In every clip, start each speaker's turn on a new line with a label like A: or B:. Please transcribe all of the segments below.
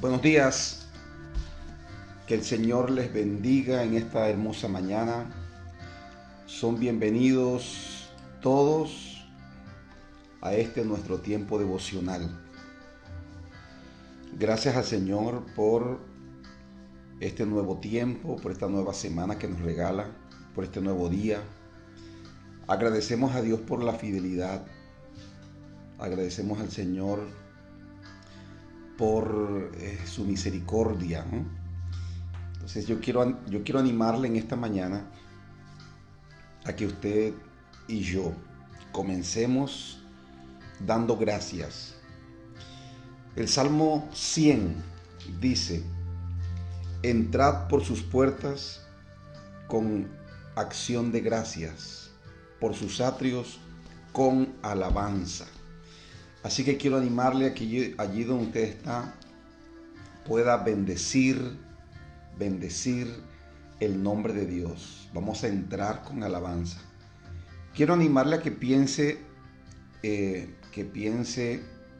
A: Buenos días, que el Señor les bendiga en esta hermosa mañana. Son bienvenidos todos a este nuestro tiempo devocional. Gracias al Señor por este nuevo tiempo, por esta nueva semana que nos regala, por este nuevo día. Agradecemos a Dios por la fidelidad. Agradecemos al Señor por su misericordia, ¿no? Entonces yo quiero animarle en esta mañana a que usted y yo comencemos dando gracias. El Salmo 100 dice: entrad por sus puertas con acción de gracias, por sus atrios con alabanza. Así que quiero animarle a que allí donde usted está pueda bendecir el nombre de Dios. Vamos a entrar con alabanza. Quiero animarle a que piense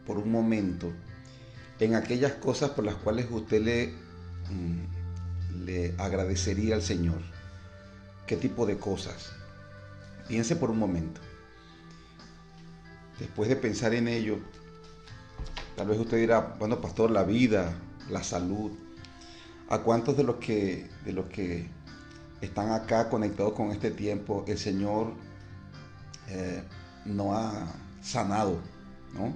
A: por un momento en aquellas cosas por las cuales usted le agradecería al Señor. ¿Qué tipo de cosas? Piense por un momento. Después de pensar en ello, tal vez usted dirá: bueno, pastor, la vida, la salud. ¿A cuántos de los que están acá conectados con este tiempo el Señor no ha sanado, ¿no?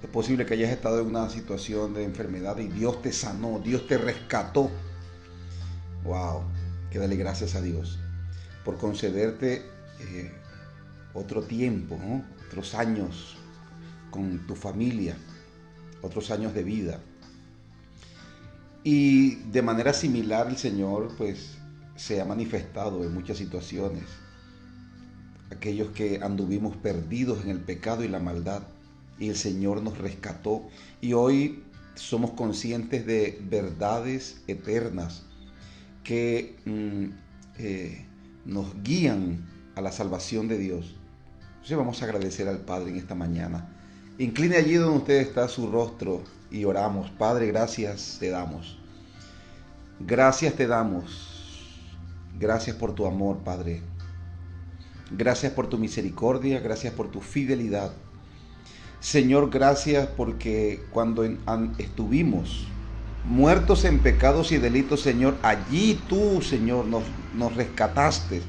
A: Es posible que hayas estado en una situación de enfermedad y Dios te sanó, Dios te rescató. ¡Wow! Que dale gracias a Dios por concederte otro tiempo, ¿no? Otros años con tu familia, otros años de vida. Y de manera similar el Señor pues se ha manifestado en muchas situaciones. Aquellos que anduvimos perdidos en el pecado y la maldad, y el Señor nos rescató, y hoy somos conscientes de verdades eternas que nos guían a la salvación de Dios. Entonces vamos a agradecer al Padre en esta mañana. Incline allí donde usted está su rostro y oramos. Padre, gracias te damos. Gracias te damos. Gracias por tu amor, Padre. Gracias por tu misericordia. Gracias por tu fidelidad. Señor, gracias porque cuando estuvimos muertos en pecados y delitos, Señor, allí tú, Señor, nos rescataste.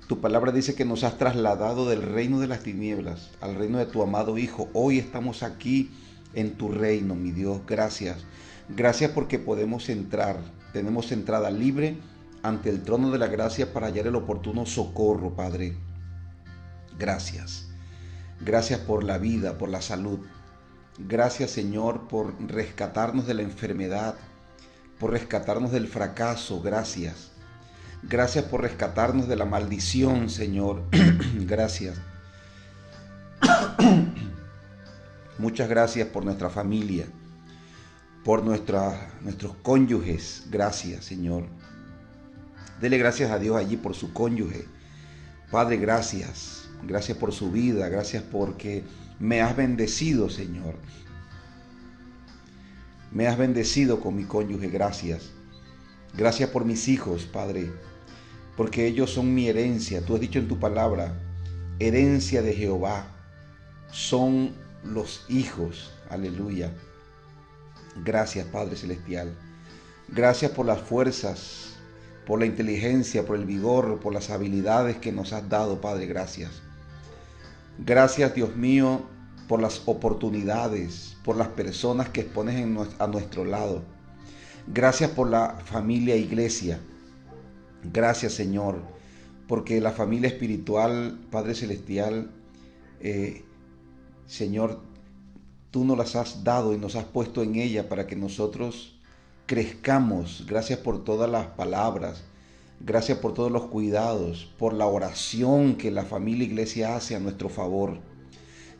A: Tu palabra dice que nos has trasladado del reino de las tinieblas al reino de tu amado Hijo. Hoy estamos aquí en tu reino, mi Dios. Gracias. Gracias porque podemos entrar. Tenemos entrada libre ante el trono de la gracia para hallar el oportuno socorro, Padre. Gracias. Gracias por la vida, por la salud. Gracias, Señor, por rescatarnos de la enfermedad, por rescatarnos del fracaso. Gracias. Gracias por rescatarnos de la maldición, Señor. Gracias. Muchas gracias por nuestra familia, por nuestros cónyuges. Gracias, Señor. Dele gracias a Dios allí por su cónyuge. Padre, gracias. Gracias por su vida. Gracias porque me has bendecido, Señor. Me has bendecido con mi cónyuge. Gracias. Gracias por mis hijos, Padre, porque ellos son mi herencia. Tú has dicho en tu palabra: herencia de Jehová son los hijos. Aleluya. Gracias, Padre Celestial. Gracias por las fuerzas, por la inteligencia, por el vigor, por las habilidades que nos has dado, Padre. Gracias. Gracias, Dios mío, por las oportunidades, por las personas que expones a nuestro lado. Gracias por la familia iglesia. Gracias, Señor, porque la familia espiritual, Padre Celestial, Señor, tú nos las has dado y nos has puesto en ella para que nosotros crezcamos. Gracias por todas las palabras. Gracias por todos los cuidados, por la oración que la familia iglesia hace a nuestro favor.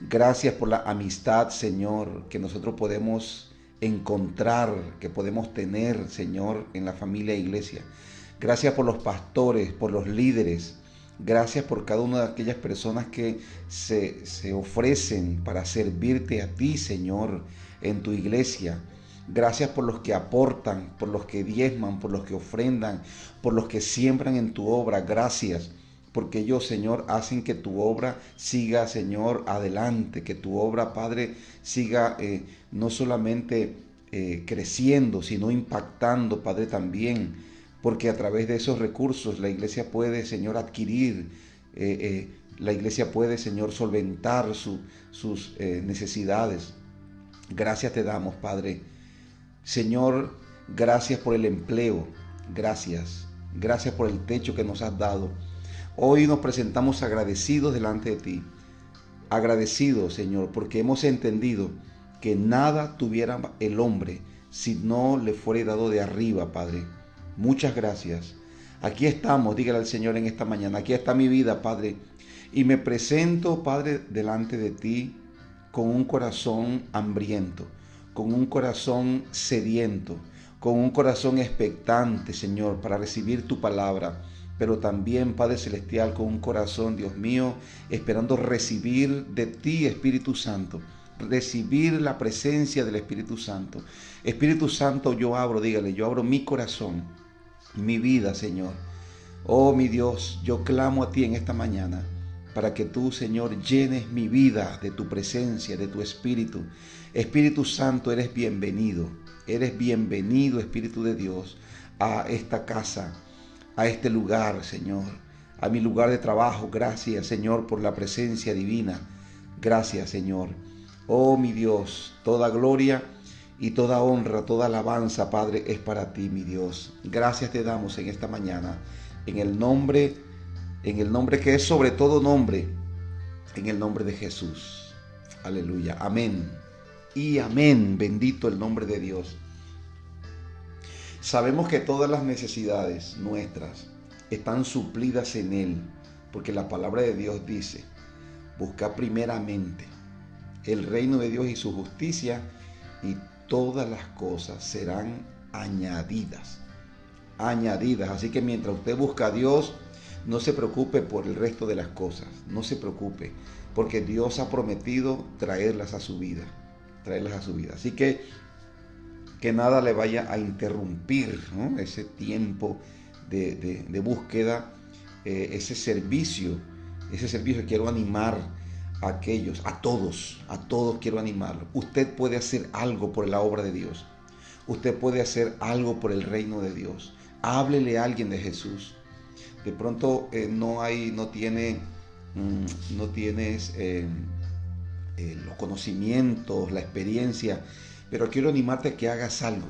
A: Gracias por la amistad, Señor, que nosotros podemos encontrar, que podemos tener, Señor, en la familia iglesia. Gracias por los pastores, por los líderes. Gracias por cada una de aquellas personas que se ofrecen para servirte a ti, Señor, en tu iglesia. Gracias por los que aportan, por los que diezman, por los que ofrendan, por los que siembran en tu obra. Gracias, porque ellos, Señor, hacen que tu obra siga, Señor, adelante, que tu obra, Padre, siga no solamente creciendo, sino impactando, Padre, también, porque a través de esos recursos la iglesia puede, Señor, adquirir, la iglesia puede, Señor, solventar sus necesidades. Gracias te damos, Padre. Señor, gracias por el empleo, gracias por el techo que nos has dado. Hoy nos presentamos agradecidos delante de ti, agradecidos, Señor, porque hemos entendido que nada tuviera el hombre si no le fuera dado de arriba, Padre. Muchas gracias. Aquí estamos, dígale al Señor en esta mañana, aquí está mi vida, Padre, y me presento, Padre, delante de ti con un corazón hambriento, con un corazón sediento, con un corazón expectante, Señor, para recibir tu palabra, pero también, Padre Celestial, con un corazón, Dios mío, esperando recibir de ti, Espíritu Santo, recibir la presencia del Espíritu Santo. Espíritu Santo, yo abro, dígale, yo abro mi corazón, mi vida, Señor. Oh, mi Dios, yo clamo a ti en esta mañana, para que tú, Señor, llenes mi vida de tu presencia, de tu Espíritu. Espíritu Santo, eres bienvenido, Espíritu de Dios, a esta casa, a este lugar, Señor, a mi lugar de trabajo. Gracias, Señor, por la presencia divina. Gracias, Señor. Oh, mi Dios, toda gloria y toda honra, toda alabanza, Padre, es para ti, mi Dios. Gracias te damos en esta mañana, en el nombre que es sobre todo nombre, en el nombre de Jesús. Aleluya. Amén. Y amén. Bendito el nombre de Dios. Sabemos que todas las necesidades nuestras están suplidas en Él, porque la palabra de Dios dice, busca primeramente el reino de Dios y su justicia, y todas las cosas serán añadidas. Añadidas. Así que mientras usted busca a Dios, no se preocupe por el resto de las cosas, no se preocupe, porque Dios ha prometido traerlas a su vida, Así que nada le vaya a interrumpir, ¿no?, ese tiempo de búsqueda, ese servicio. Quiero animar a aquellos, a todos quiero animarlos. Usted puede hacer algo por la obra de Dios, usted puede hacer algo por el reino de Dios. Háblele a alguien de Jesús. De pronto no tienes los conocimientos, la experiencia, pero quiero animarte a que hagas algo.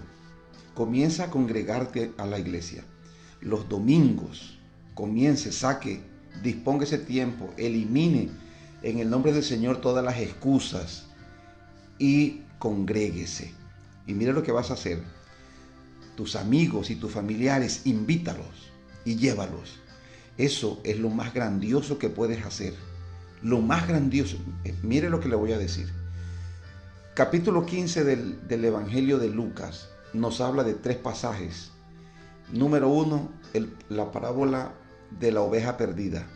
A: Comienza a congregarte a la iglesia. Los domingos, disponga ese tiempo, elimine en el nombre del Señor todas las excusas y congréguese. Y mira lo que vas a hacer. Tus amigos y tus familiares, invítalos y llévalos. Eso es lo más grandioso que puedes hacer. Lo más grandioso. Mire lo que le voy a decir. Capítulo 15 del Evangelio de Lucas nos habla de 3 pasajes. Número 1, la parábola de la oveja perdida.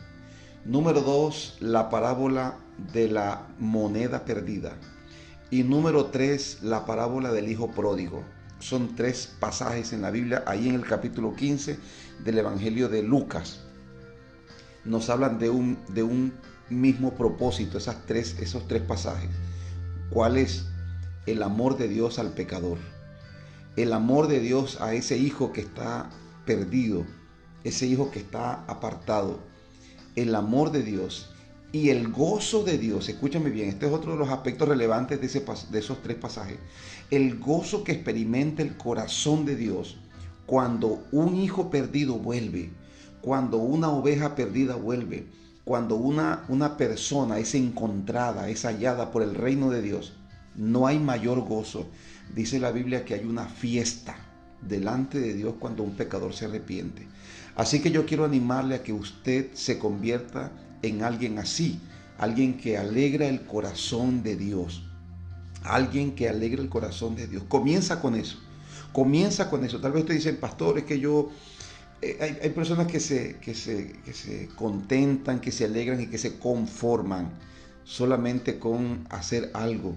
A: Número 2, la parábola de la moneda perdida. Y número 3, la parábola del hijo pródigo. Son 3 pasajes en la Biblia, ahí en el capítulo 15 del Evangelio de Lucas. Nos hablan de un mismo propósito, esos tres pasajes. ¿Cuál es? El amor de Dios al pecador. El amor de Dios a ese hijo que está perdido, ese hijo que está apartado. El amor de Dios y el gozo de Dios. Escúchame bien, este es otro de los aspectos relevantes de esos 3 pasajes. El gozo que experimenta el corazón de Dios cuando un hijo perdido vuelve, cuando una oveja perdida vuelve, cuando una persona es encontrada, es hallada por el reino de Dios. No hay mayor gozo. Dice la Biblia que hay una fiesta delante de Dios cuando un pecador se arrepiente. Así que yo quiero animarle a que usted se convierta en alguien así, alguien que alegra el corazón de Dios, alguien que alegra el corazón de Dios. Comienza con eso. Tal vez te dicen, pastor, es que yo... hay personas que se contentan, que se alegran y que se conforman solamente con hacer algo.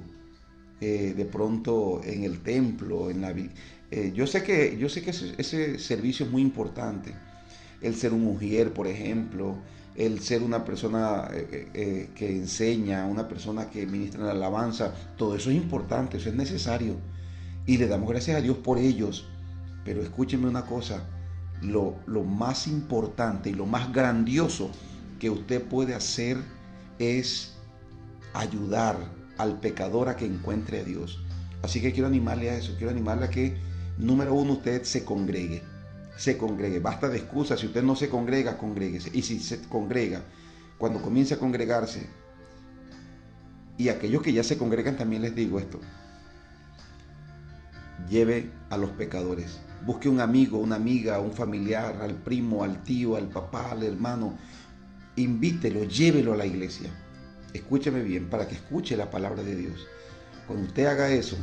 A: de pronto en el templo, yo sé que ese servicio es muy importante. El ser un mujer, por ejemplo, el ser una persona que enseña, una persona que ministra la alabanza, todo eso es importante, eso es necesario. Y le damos gracias a Dios por ellos. Pero escúchenme una cosa, lo más importante y lo más grandioso que usted puede hacer es ayudar al pecador a que encuentre a Dios. Así que quiero animarle a eso, quiero animarle a que, número uno, usted se congregue. Se congregue, basta de excusas. Si usted no se congrega, congréguese. Y si se congrega, cuando comience a congregarse, y aquellos que ya se congregan, también les digo esto: lleve a los pecadores. Busque un amigo, una amiga, un familiar, al primo, al tío, al papá, al hermano. Invítelo, llévelo a la iglesia. Escúcheme bien, para que escuche la palabra de Dios. Cuando usted haga eso,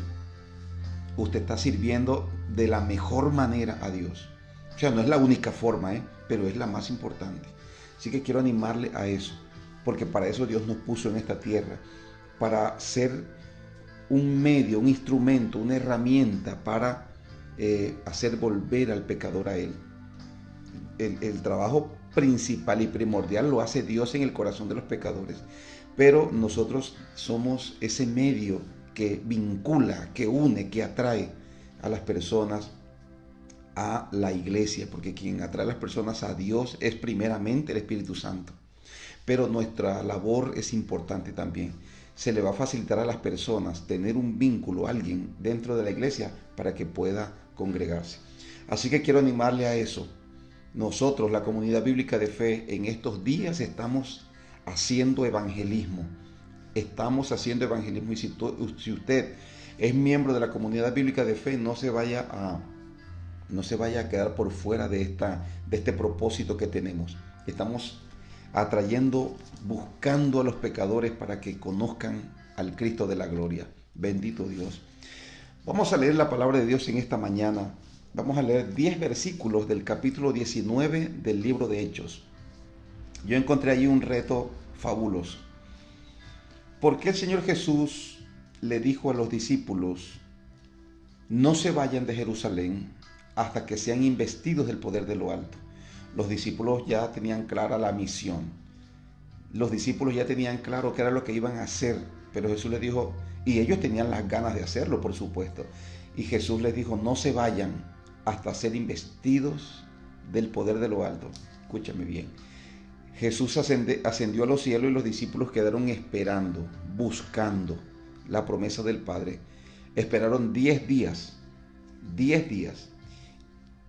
A: usted está sirviendo de la mejor manera a Dios. O sea, no es la única forma, pero es la más importante. Así que quiero animarle a eso, porque para eso Dios nos puso en esta tierra, para ser un medio, un instrumento, una herramienta para hacer volver al pecador a Él. El trabajo principal y primordial lo hace Dios en el corazón de los pecadores, pero nosotros somos ese medio que vincula, que une, que atrae a las personas a la iglesia, porque quien atrae a las personas a Dios es primeramente el Espíritu Santo. Pero nuestra labor es importante también. Se le va a facilitar a las personas tener un vínculo, alguien dentro de la iglesia para que pueda congregarse. Así que quiero animarle a eso. Nosotros, la Comunidad Bíblica de Fe, en estos días estamos haciendo evangelismo. Estamos haciendo evangelismo, y si usted es miembro de la Comunidad Bíblica de Fe, no se vaya a quedar por fuera de este propósito que tenemos. Estamos atrayendo, buscando a los pecadores para que conozcan al Cristo de la gloria. Bendito Dios. Vamos a leer la palabra de Dios en esta mañana. Vamos a leer 10 versículos del capítulo 19 del libro de Hechos. Yo encontré allí un reto fabuloso. ¿Por qué el Señor Jesús le dijo a los discípulos: no se vayan de Jerusalén hasta que sean investidos del poder de lo alto? Los discípulos ya tenían clara la misión. Los discípulos ya tenían claro qué era lo que iban a hacer. Pero Jesús les dijo, y ellos tenían las ganas de hacerlo, por supuesto. Y Jesús les dijo, no se vayan hasta ser investidos del poder de lo alto. Escúchame bien. Jesús ascendió a los cielos y los discípulos quedaron esperando, buscando la promesa del Padre. Esperaron 10 días. 10 días.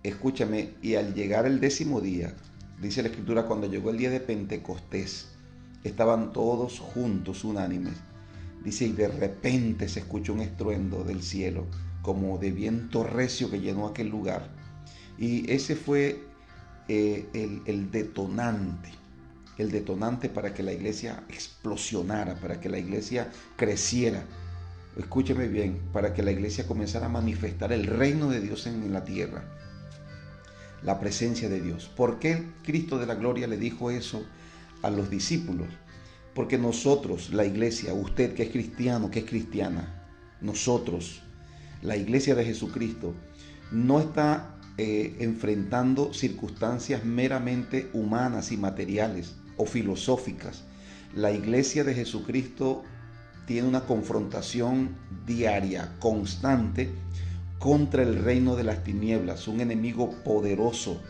A: Escúchame, y al llegar el 10º día, dice la Escritura, cuando llegó el día de Pentecostés, estaban todos juntos, unánimes. Dice, y de repente se escuchó un estruendo del cielo, como de viento recio que llenó aquel lugar. Y ese fue el detonante para que la iglesia explosionara, para que la iglesia creciera. Escúcheme bien, para que la iglesia comenzara a manifestar el reino de Dios en la tierra. La presencia de Dios. ¿Por qué Cristo de la gloria le dijo eso a los discípulos? Porque nosotros, la iglesia, usted que es cristiano, que es cristiana, nosotros, la iglesia de Jesucristo, no está enfrentando circunstancias meramente humanas y materiales o filosóficas. La iglesia de Jesucristo tiene una confrontación diaria, constante, contra el reino de las tinieblas, un enemigo poderoso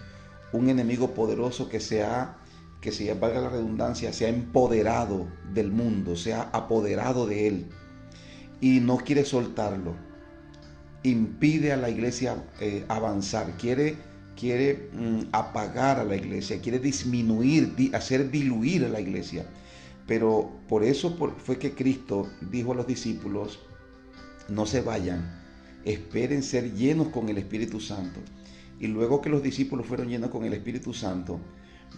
A: que valga la redundancia, se ha empoderado del mundo, se ha apoderado de él y no quiere soltarlo. Impide a la iglesia avanzar, quiere apagar a la iglesia, quiere disminuir, hacer diluir a la iglesia. Pero por eso fue que Cristo dijo a los discípulos, no se vayan, esperen ser llenos con el Espíritu Santo. Y luego que los discípulos fueron llenos con el Espíritu Santo,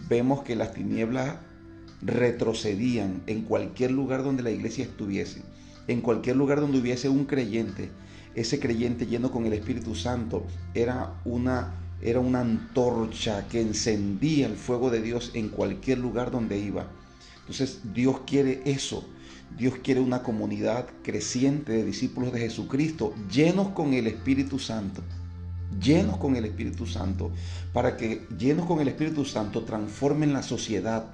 A: vemos que las tinieblas retrocedían en cualquier lugar donde la iglesia estuviese, en cualquier lugar donde hubiese un creyente. Ese creyente lleno con el Espíritu Santo era una antorcha que encendía el fuego de Dios en cualquier lugar donde iba. Entonces Dios quiere eso. Dios quiere una comunidad creciente de discípulos de Jesucristo, llenos con el Espíritu Santo. Llenos con el Espíritu Santo, para que llenos con el Espíritu Santo transformen la sociedad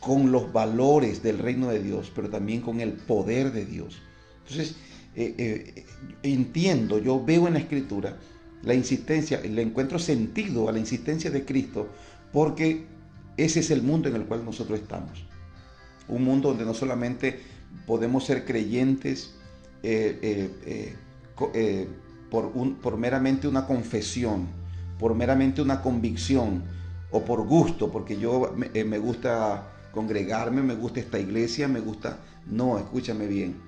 A: con los valores del reino de Dios, pero también con el poder de Dios. Entonces, entiendo, yo veo en la Escritura la insistencia, le encuentro sentido a la insistencia de Cristo, porque ese es el mundo en el cual nosotros estamos. Un mundo donde no solamente podemos ser creyentes por meramente una confesión, por meramente una convicción o por gusto, porque yo me gusta congregarme, me gusta esta iglesia, me gusta... No, escúchame bien.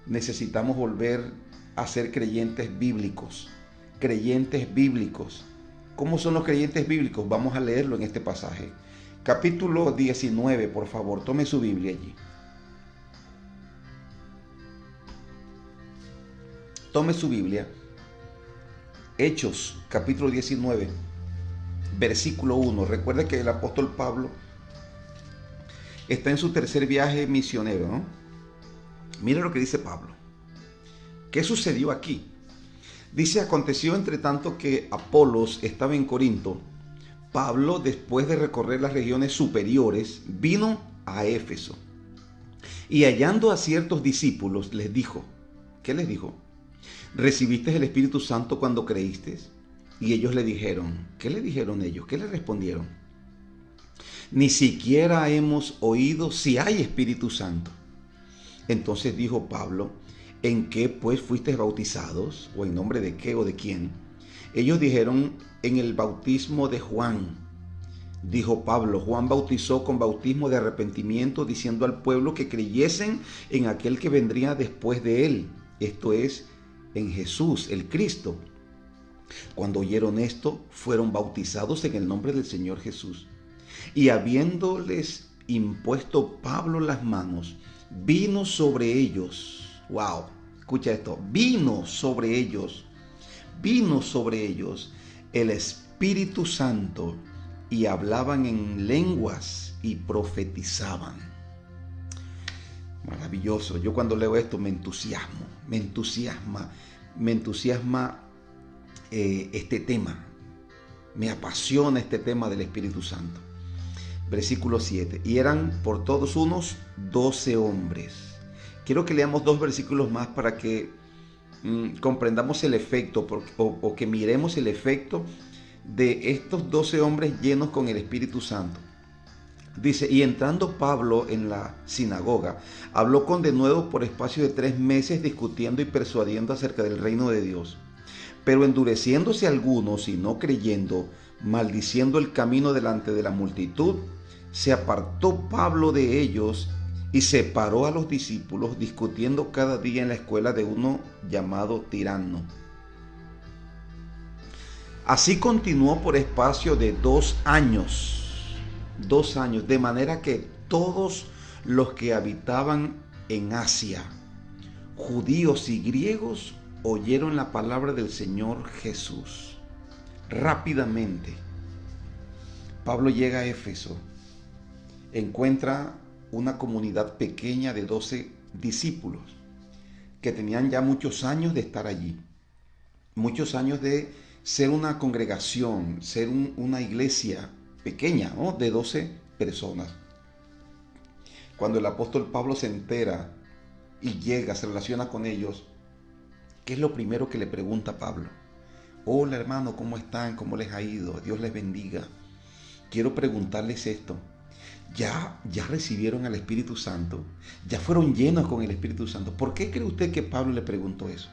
A: Necesitamos volver a ser creyentes bíblicos. Creyentes bíblicos. ¿Cómo son los creyentes bíblicos? Vamos a leerlo en este pasaje. Capítulo 19, por favor, tome su Biblia allí. Tome su Biblia. Hechos, capítulo 19, versículo 1. Recuerda que el apóstol Pablo está en su tercer viaje misionero, ¿no? Mira lo que dice Pablo. ¿Qué sucedió aquí? Dice, aconteció entre tanto que Apolos estaba en Corinto, Pablo, después de recorrer las regiones superiores, vino a Éfeso. Y hallando a ciertos discípulos, les dijo, ¿qué les dijo? ¿Recibiste el Espíritu Santo cuando creíste? Y ellos le dijeron, ¿qué le dijeron ellos? ¿Qué le respondieron? Ni siquiera hemos oído si hay Espíritu Santo. Entonces dijo Pablo, ¿en qué pues fuisteis bautizados? ¿O en nombre de qué o de quién? Ellos dijeron, en el bautismo de Juan. Dijo Pablo, Juan bautizó con bautismo de arrepentimiento, diciendo al pueblo que creyesen en aquel que vendría después de él, esto es, en Jesús, el Cristo. Cuando oyeron esto, fueron bautizados en el nombre del Señor Jesús. Y habiéndoles impuesto Pablo las manos, vino sobre ellos. Wow, escucha esto. Vino sobre ellos el Espíritu Santo, y hablaban en lenguas y profetizaban. Maravilloso. Yo cuando leo esto me entusiasma este tema. Me apasiona este tema del Espíritu Santo. Versículo 7. Y eran por todos unos 12 hombres. Quiero que leamos 2 versículos más para que comprendamos el efecto o que miremos el efecto de estos 12 hombres llenos con el Espíritu Santo. Dice, y entrando Pablo en la sinagoga, habló con denuedo por espacio de 3 meses, discutiendo y persuadiendo acerca del reino de Dios. Pero endureciéndose algunos y no creyendo, maldiciendo el camino delante de la multitud, se apartó Pablo de ellos y separó a los discípulos, discutiendo cada día en la escuela de uno llamado Tirano. Así continuó por espacio de 2 años, de manera que todos los que habitaban en Asia, judíos y griegos, oyeron la palabra del Señor Jesús. Rápidamente, Pablo llega a Éfeso, encuentra una comunidad pequeña de 12 discípulos que tenían ya muchos años de estar allí, muchos años de ser una congregación, ser una iglesia pequeña, ¿no? De 12 personas. Cuando el apóstol Pablo se entera y llega, se relaciona con ellos, ¿qué es lo primero que le pregunta a Pablo? Hola hermano, ¿cómo están? ¿Cómo les ha ido? Dios les bendiga. Quiero preguntarles esto. ¿Ya recibieron al Espíritu Santo? ¿Ya fueron llenos con el Espíritu Santo? ¿Por qué cree usted que Pablo le preguntó eso?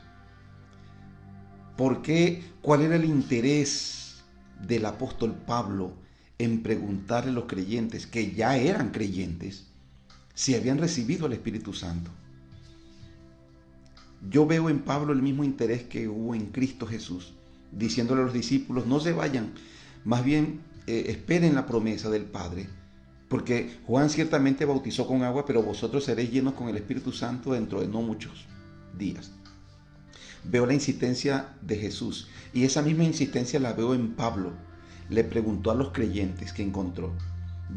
A: ¿Por qué? ¿Cuál era el interés del apóstol Pablo en preguntarle a los creyentes que ya eran creyentes si habían recibido al Espíritu Santo? Yo veo en Pablo el mismo interés que hubo en Cristo Jesús, diciéndole a los discípulos, no se vayan, más bien esperen la promesa del Padre, porque Juan ciertamente bautizó con agua, pero vosotros seréis llenos con el Espíritu Santo dentro de no muchos días. Veo la insistencia de Jesús y esa misma insistencia la veo en Pablo. Le preguntó a los creyentes que encontró,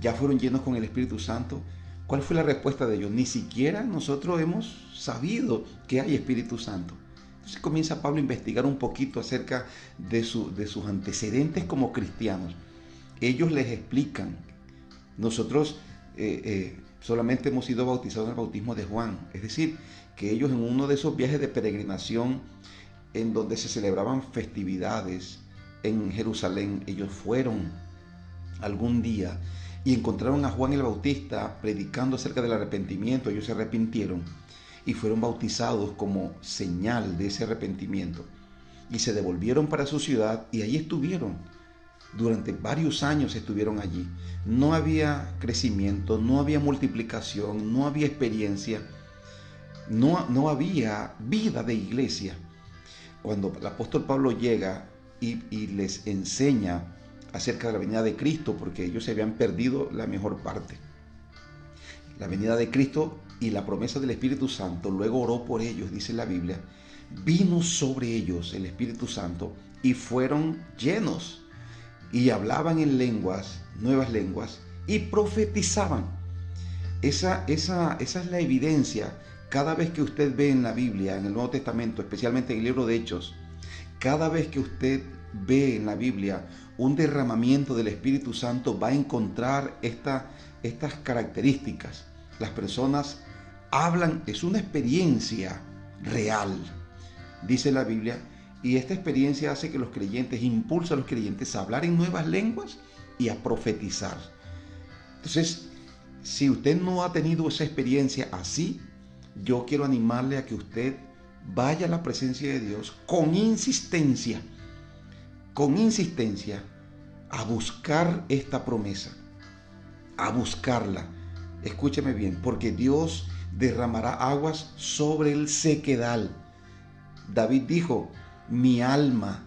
A: ¿ya fueron llenos con el Espíritu Santo? ¿Cuál fue la respuesta de ellos? Ni siquiera nosotros hemos sabido que hay Espíritu Santo. Entonces comienza Pablo a investigar un poquito acerca de sus antecedentes como cristianos. Ellos les explican. Nosotros solamente hemos sido bautizados en el bautismo de Juan. Es decir, que ellos en uno de esos viajes de peregrinación en donde se celebraban festividades en Jerusalén, ellos fueron algún día y encontraron a Juan el Bautista predicando acerca del arrepentimiento. Ellos se arrepintieron y fueron bautizados como señal de ese arrepentimiento. Y se devolvieron para su ciudad y ahí estuvieron. Durante varios años estuvieron allí. No había crecimiento, no había multiplicación, no había experiencia, no había vida de iglesia. Cuando el apóstol Pablo llega y les enseña acerca de la venida de Cristo, porque ellos se habían perdido la mejor parte. La venida de Cristo y la promesa del Espíritu Santo, luego oró por ellos, dice la Biblia, vino sobre ellos el Espíritu Santo y fueron llenos y hablaban en lenguas, nuevas lenguas, y profetizaban. Esa es la evidencia. Cada vez que usted ve en la Biblia, en el Nuevo Testamento, especialmente en el libro de Hechos, cada vez que usted ve en la Biblia un derramamiento del Espíritu Santo, va a encontrar estas características. Las personas hablan, es una experiencia real, dice la Biblia, y esta experiencia hace que los creyentes, impulsa a los creyentes a hablar en nuevas lenguas y a profetizar. Entonces, si usted no ha tenido esa experiencia así, yo quiero animarle a que usted vaya a la presencia de Dios con insistencia, a buscar esta promesa, a buscarla. Escúcheme bien, porque Dios derramará aguas sobre el sequedal. David dijo, mi alma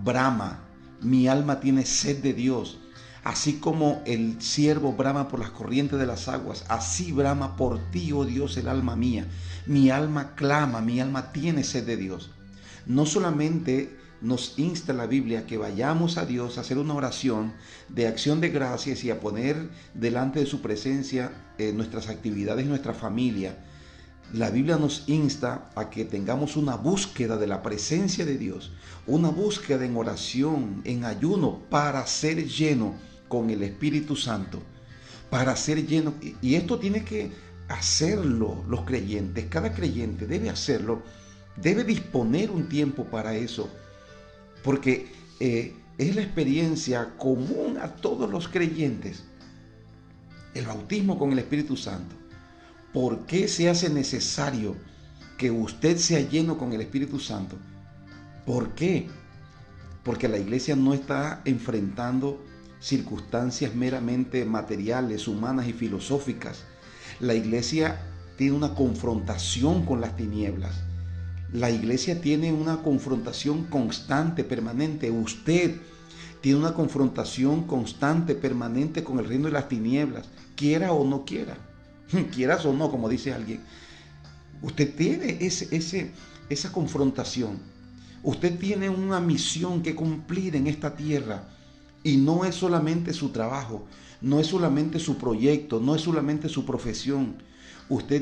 A: brama, mi alma tiene sed de Dios. Así como el ciervo brama por las corrientes de las aguas, así brama por ti, oh Dios, el alma mía. Mi alma clama, mi alma tiene sed de Dios. No solamente nos insta la Biblia que vayamos a Dios a hacer una oración de acción de gracias y a poner delante de su presencia nuestras actividades y nuestra familia. La Biblia nos insta a que tengamos una búsqueda de la presencia de Dios, una búsqueda en oración, en ayuno, para ser lleno con el Espíritu Santo, para ser lleno. Y esto tiene que hacerlo los creyentes, cada creyente debe hacerlo, debe disponer un tiempo para eso, porque es la experiencia común a todos los creyentes, el bautismo con el Espíritu Santo. ¿Por qué se hace necesario que usted sea lleno con el Espíritu Santo? ¿Por qué? Porque la iglesia no está enfrentando circunstancias meramente materiales, humanas y filosóficas. La iglesia tiene una confrontación con las tinieblas. La iglesia tiene una confrontación constante, permanente. Usted tiene una confrontación constante, permanente con el reino de las tinieblas, quiera o no quiera. Quieras o no, como dice alguien, usted tiene esa confrontación. Usted tiene una misión que cumplir en esta tierra y no es solamente su trabajo, no es solamente su proyecto, no es solamente su profesión.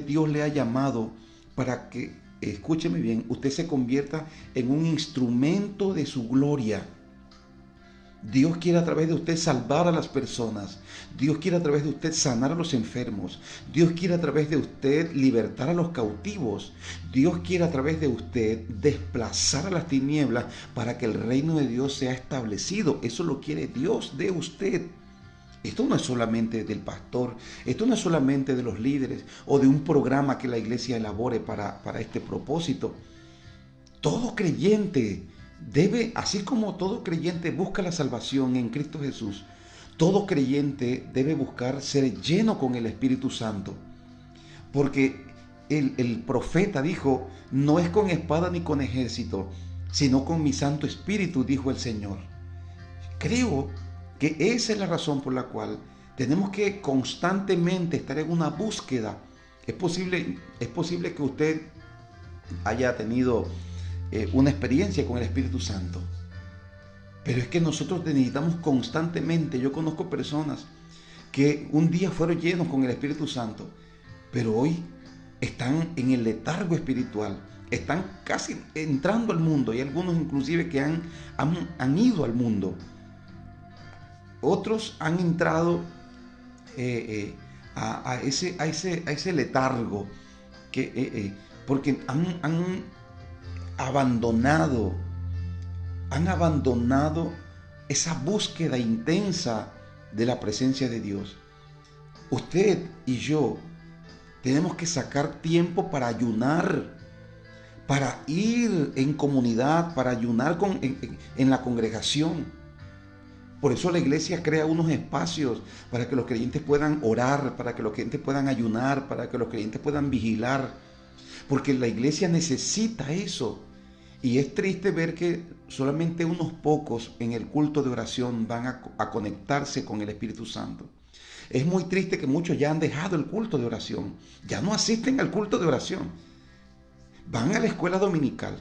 A: Dios le ha llamado para que, escúcheme bien, usted se convierta en un instrumento de su gloria. Dios quiere a través de usted salvar a las personas. Dios quiere a través de usted sanar a los enfermos. Dios quiere a través de usted libertar a los cautivos. Dios quiere a través de usted desplazar a las tinieblas para que el reino de Dios sea establecido. Eso lo quiere Dios de usted. Esto no es solamente del pastor, esto no es solamente de los líderes o de un programa que la iglesia elabore para este propósito. Todo creyente debe, así como todo creyente busca la salvación en Cristo Jesús, todo creyente debe buscar ser lleno con el Espíritu Santo. Porque el profeta dijo, no es con espada ni con ejército, sino con mi Santo Espíritu, dijo el Señor. Creo que esa es la razón por la cual tenemos que constantemente estar en una búsqueda. Es posible que usted haya tenido una experiencia con el Espíritu Santo, pero es que nosotros necesitamos constantemente. Yo conozco personas que un día fueron llenos con el Espíritu Santo, pero hoy están en el letargo espiritual, están casi entrando al mundo. Hay algunos inclusive que han ido al mundo. Otros han entrado a ese letargo porque han abandonado esa búsqueda intensa de la presencia de Dios. Usted y yo tenemos que sacar tiempo para ayunar, para ir en comunidad, para ayunar en la congregación. Por eso la iglesia crea unos espacios para que los creyentes puedan orar, para que los creyentes puedan ayunar, para que los creyentes puedan vigilar. Porque la iglesia necesita eso. Y es triste ver que solamente unos pocos en el culto de oración van a conectarse con el Espíritu Santo. Es muy triste que muchos ya han dejado el culto de oración. Ya no asisten al culto de oración. Van a la escuela dominical.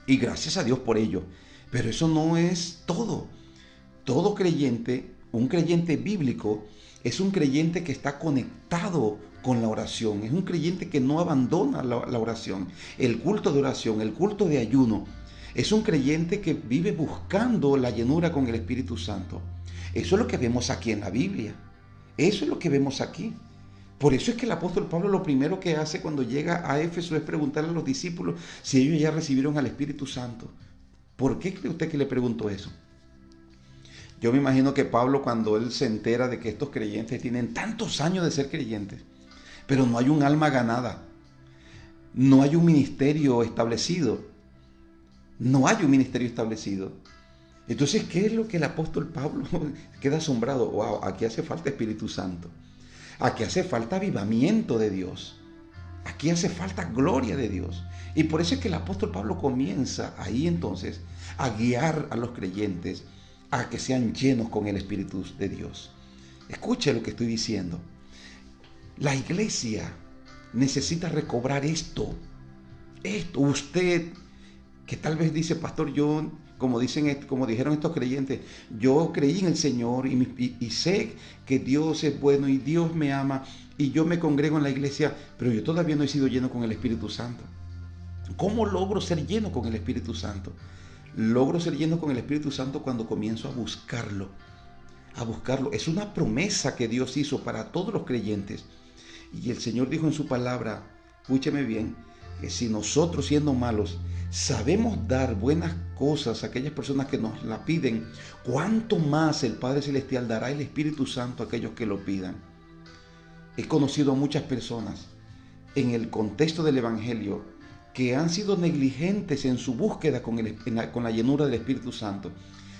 A: Y gracias a Dios por ello. Pero eso no es todo. Todo creyente, un creyente bíblico, es un creyente que está conectado con la oración. Es un creyente que no abandona la oración, el culto de oración, el culto de ayuno. Es un creyente que vive buscando la llenura con el Espíritu Santo. Eso es lo que vemos aquí en la Biblia. Eso es lo que vemos aquí. Por eso es que el apóstol Pablo lo primero que hace cuando llega a Éfeso es preguntarle a los discípulos si ellos ya recibieron al Espíritu Santo. ¿Por qué cree usted que le preguntó eso? Yo me imagino que Pablo, cuando él se entera de que estos creyentes tienen tantos años de ser creyentes, pero no hay un alma ganada, no hay un ministerio establecido, Entonces, ¿qué es lo que el apóstol Pablo queda asombrado? Wow, aquí hace falta Espíritu Santo, aquí hace falta avivamiento de Dios, aquí hace falta gloria de Dios. Y por eso es que el apóstol Pablo comienza ahí entonces a guiar a los creyentes a que sean llenos con el Espíritu de Dios. Escuche lo que estoy diciendo. La iglesia necesita recobrar esto. Usted que tal vez dice, pastor, yo, como dijeron estos creyentes, yo creí en el Señor y sé que Dios es bueno y Dios me ama y yo me congrego en la iglesia, pero yo todavía no he sido lleno con el Espíritu Santo. ¿Cómo logro ser lleno con el Espíritu Santo? Logro ser lleno con el Espíritu Santo cuando comienzo a buscarlo. Es una promesa que Dios hizo para todos los creyentes. Y el Señor dijo en su palabra, escúcheme bien, que si nosotros siendo malos sabemos dar buenas cosas a aquellas personas que nos la piden, ¿cuánto más el Padre Celestial dará el Espíritu Santo a aquellos que lo pidan? He conocido a muchas personas en el contexto del Evangelio que han sido negligentes en su búsqueda con la llenura del Espíritu Santo.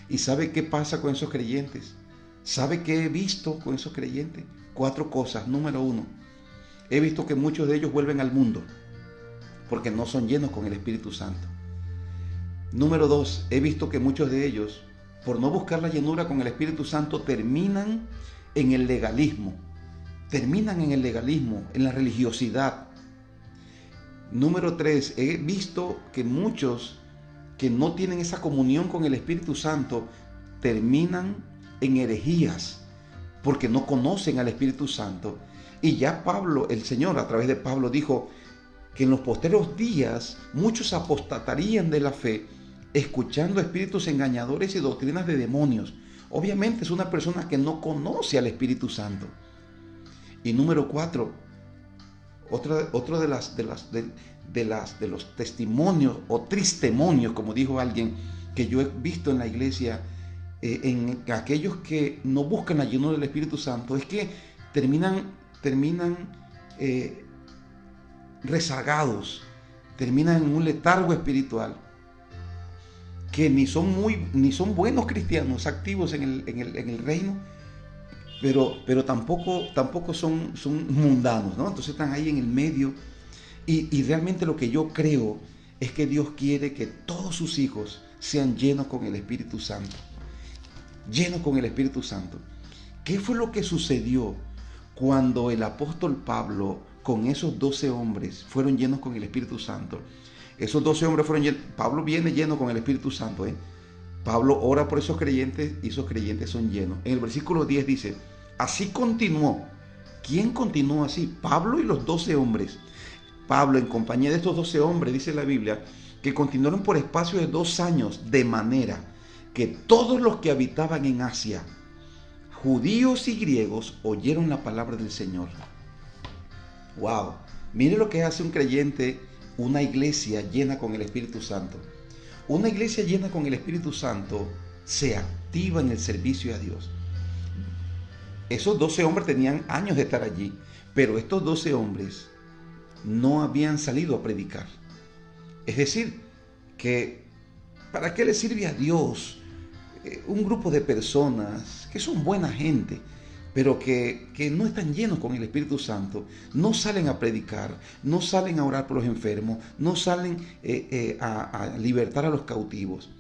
A: ¿Y sabe qué pasa con esos creyentes? ¿Sabe qué he visto con esos creyentes? 4 cosas. Número 1, he visto que muchos de ellos vuelven al mundo porque no son llenos con el Espíritu Santo. Número 2, he visto que muchos de ellos, por no buscar la llenura con el Espíritu Santo, terminan en el legalismo, en la religiosidad. Número 3, he visto que muchos que no tienen esa comunión con el Espíritu Santo terminan en herejías porque no conocen al Espíritu Santo. Y ya el Señor a través de Pablo dijo que en los posteriores días muchos apostatarían de la fe escuchando espíritus engañadores y doctrinas de demonios. Obviamente es una persona que no conoce al Espíritu Santo. Y número 4, otro de los testimonios o tristemonios, como dijo alguien, que yo he visto en la iglesia, en aquellos que no buscan la llenura del Espíritu Santo, es que terminan rezagados, terminan en un letargo espiritual, que ni son buenos cristianos activos en el reino, pero tampoco son mundanos, ¿no? Entonces están ahí en el medio y realmente lo que yo creo es que Dios quiere que todos sus hijos sean llenos con el Espíritu Santo. Llenos con el Espíritu Santo. ¿Qué fue lo que sucedió cuando el apóstol Pablo con esos 12 hombres fueron llenos con el Espíritu Santo? Esos 12 hombres fueron llenos. Pablo viene lleno con el Espíritu Santo, Pablo ora por esos creyentes y esos creyentes son llenos. En el versículo 10 dice, Así continuó. ¿Quién continuó así? Pablo y los 12 hombres. Pablo, en compañía de estos 12 hombres, dice la Biblia, que continuaron por espacio de 2 años, de manera que todos los que habitaban en Asia, judíos y griegos, oyeron la palabra del Señor. ¡Wow! Mire lo que hace un creyente, una iglesia llena con el Espíritu Santo. Una iglesia llena con el Espíritu Santo se activa en el servicio a Dios. Esos 12 hombres tenían años de estar allí, pero estos 12 hombres no habían salido a predicar. Es decir, que ¿para qué le sirve a Dios un grupo de personas que son buena gente, pero que no están llenos con el Espíritu Santo? No salen a predicar, no salen a orar por los enfermos, no salen a libertar a los cautivos.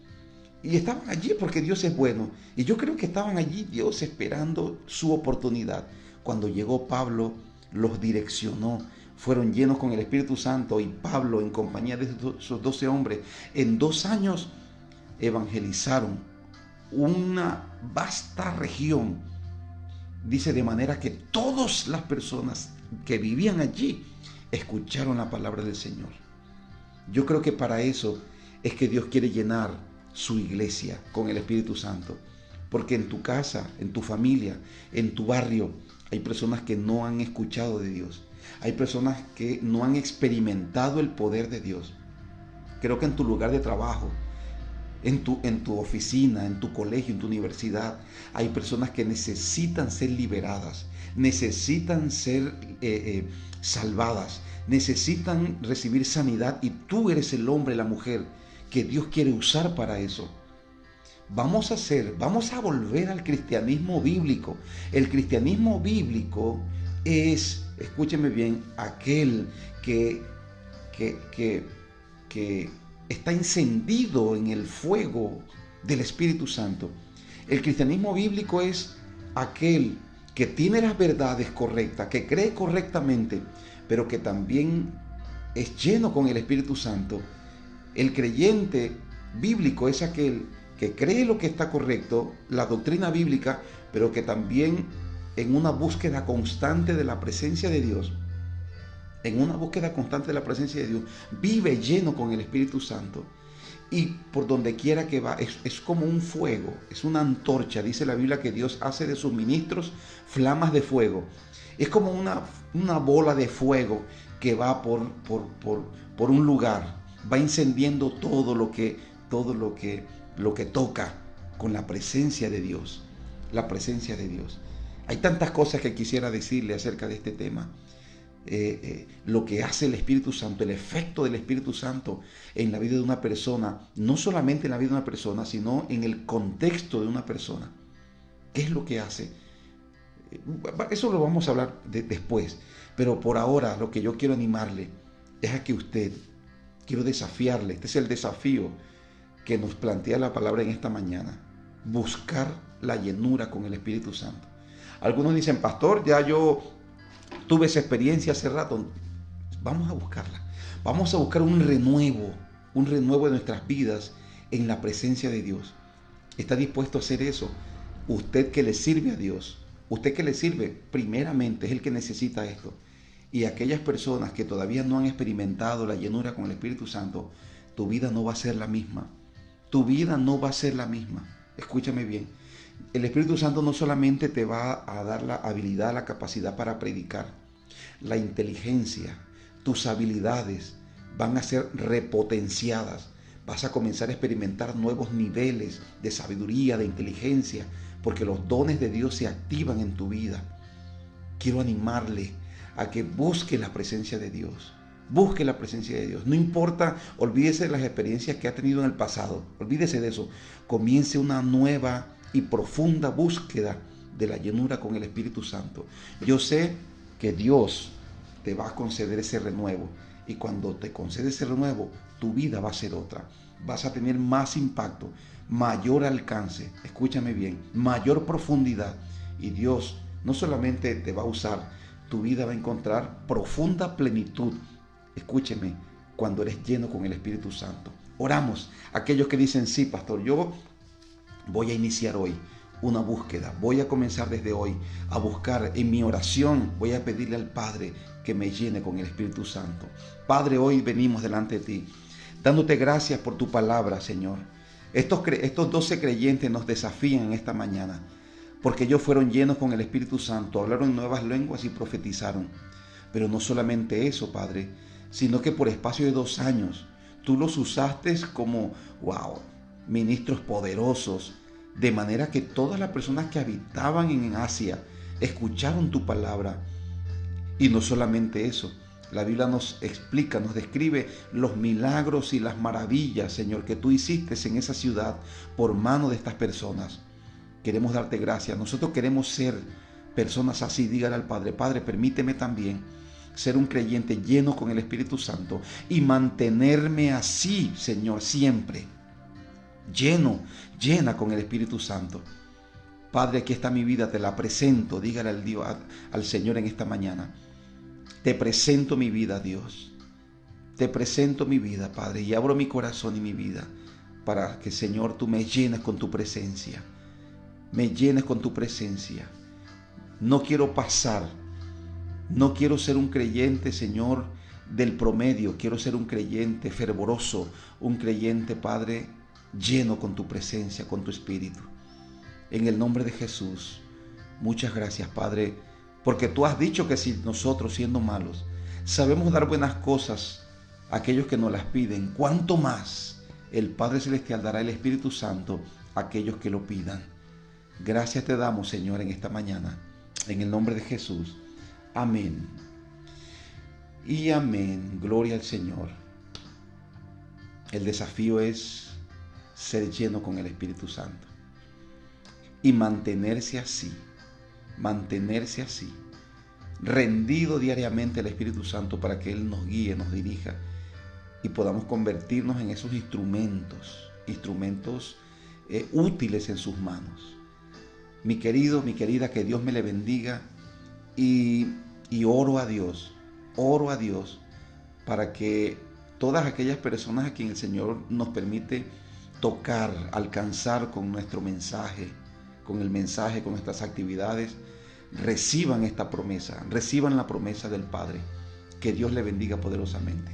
A: Y estaban allí porque Dios es bueno. Y yo creo que estaban allí Dios esperando su oportunidad. Cuando llegó Pablo, los direccionó. Fueron llenos con el Espíritu Santo y Pablo, en compañía de esos 12 hombres, en 2 años evangelizaron una vasta región. Dice, de manera que todas las personas que vivían allí escucharon la palabra del Señor. Yo creo que para eso es que Dios quiere llenar su iglesia con el Espíritu Santo. Porque en tu casa, en tu familia, en tu barrio, hay personas que no han escuchado de Dios. Hay personas que no han experimentado el poder de Dios. Creo que en tu lugar de trabajo, en tu oficina, en tu colegio, en tu universidad, hay personas que necesitan ser liberadas, necesitan ser salvadas, necesitan recibir sanidad, y tú eres el hombre, la mujer que Dios quiere usar para eso. Vamos a volver al cristianismo bíblico. El cristianismo bíblico es, escúcheme bien, aquel que está encendido en el fuego del Espíritu Santo. El cristianismo bíblico es aquel que tiene las verdades correctas, que cree correctamente, pero que también es lleno con el Espíritu Santo. El creyente bíblico es aquel que cree lo que está correcto, la doctrina bíblica, pero que también en una búsqueda constante de la presencia de Dios, vive lleno con el Espíritu Santo. Y por donde quiera que va, es como un fuego, es una antorcha. Dice la Biblia que Dios hace de sus ministros flamas de fuego. Es como una bola de fuego que va por un lugar, va encendiendo todo lo que toca con la presencia de Dios. La presencia de Dios. Hay tantas cosas que quisiera decirle acerca de este tema. Lo que hace el Espíritu Santo, el efecto del Espíritu Santo en la vida de una persona, no solamente en la vida de una persona, sino en el contexto de una persona. ¿Qué es lo que hace? Eso lo vamos a hablar después, pero por ahora lo que yo quiero animarle es a que quiero desafiarle, este es el desafío que nos plantea la palabra en esta mañana: buscar la llenura con el Espíritu Santo. Algunos dicen, pastor, ya yo tuve esa experiencia hace rato. Vamos a buscarla. Vamos a buscar un renuevo de nuestras vidas en la presencia de Dios. ¿Está dispuesto a hacer eso? Usted que le sirve a Dios, usted que le sirve primeramente, es el que necesita esto. Y aquellas personas que todavía no han experimentado la llenura con el Espíritu Santo, tu vida no va a ser la misma. Tu vida no va a ser la misma. Escúchame bien. El Espíritu Santo no solamente te va a dar la habilidad, la capacidad para predicar, la inteligencia, tus habilidades van a ser repotenciadas. Vas a comenzar a experimentar nuevos niveles de sabiduría, de inteligencia, porque los dones de Dios se activan en tu vida. Quiero animarle a que busque la presencia de Dios. Busque la presencia de Dios. No importa, olvídese de las experiencias que ha tenido en el pasado. Olvídese de eso. Comience una nueva y profunda búsqueda de la llenura con el Espíritu Santo. Yo sé que Dios te va a conceder ese renuevo, y cuando te concede ese renuevo, tu vida va a ser otra. Vas a tener más impacto, mayor alcance, escúchame bien, mayor profundidad, y Dios no solamente te va a usar, tu vida va a encontrar profunda plenitud. Escúcheme, cuando eres lleno con el Espíritu Santo. Oramos. Aquellos que dicen, sí, pastor, yo voy a iniciar hoy. una búsqueda. Voy a comenzar desde hoy a buscar en mi oración. Voy a pedirle al Padre que me llene con el Espíritu Santo. Padre, hoy venimos delante de ti, dándote gracias por tu palabra, Señor. Estos 12 creyentes nos desafían en esta mañana, porque ellos fueron llenos con el Espíritu Santo, hablaron nuevas lenguas y profetizaron. Pero no solamente eso, Padre, sino que por espacio de 2 años, tú los usaste como, ministros poderosos, de manera que todas las personas que habitaban en Asia escucharon tu palabra. Y no solamente eso, la Biblia nos explica, nos describe los milagros y las maravillas, Señor, que tú hiciste en esa ciudad por mano de estas personas. Queremos darte gracias. Nosotros queremos ser personas así. Dígale al Padre: Padre, permíteme también ser un creyente lleno con el Espíritu Santo y mantenerme así, Señor, siempre. Llena con el Espíritu Santo. Padre, aquí está mi vida, te la presento. Dígale al Señor en esta mañana: te presento mi vida, Dios. Te presento mi vida, Padre, y abro mi corazón y mi vida para que, Señor, tú me llenes con tu presencia. Me llenes con tu presencia. No quiero pasar. No quiero ser un creyente, Señor, del promedio. Quiero ser un creyente fervoroso, un creyente, Padre, lleno con tu presencia, con tu Espíritu. En el nombre de Jesús, muchas gracias, Padre, porque tú has dicho que si nosotros, siendo malos, sabemos dar buenas cosas a aquellos que nos las piden, ¿cuánto más el Padre Celestial dará el Espíritu Santo a aquellos que lo pidan? Gracias te damos, Señor, en esta mañana, en el nombre de Jesús. Amén. Y amén. Gloria al Señor. El desafío es ser lleno con el Espíritu Santo y mantenerse así, rendido diariamente al Espíritu Santo para que Él nos guíe, nos dirija y podamos convertirnos en esos instrumentos útiles en sus manos. Mi querido, mi querida, que Dios me le bendiga y oro a Dios para que todas aquellas personas a quien el Señor nos permite tocar, alcanzar con nuestro mensaje, con nuestras actividades, reciban esta promesa, reciban la promesa del Padre. Que Dios le bendiga poderosamente.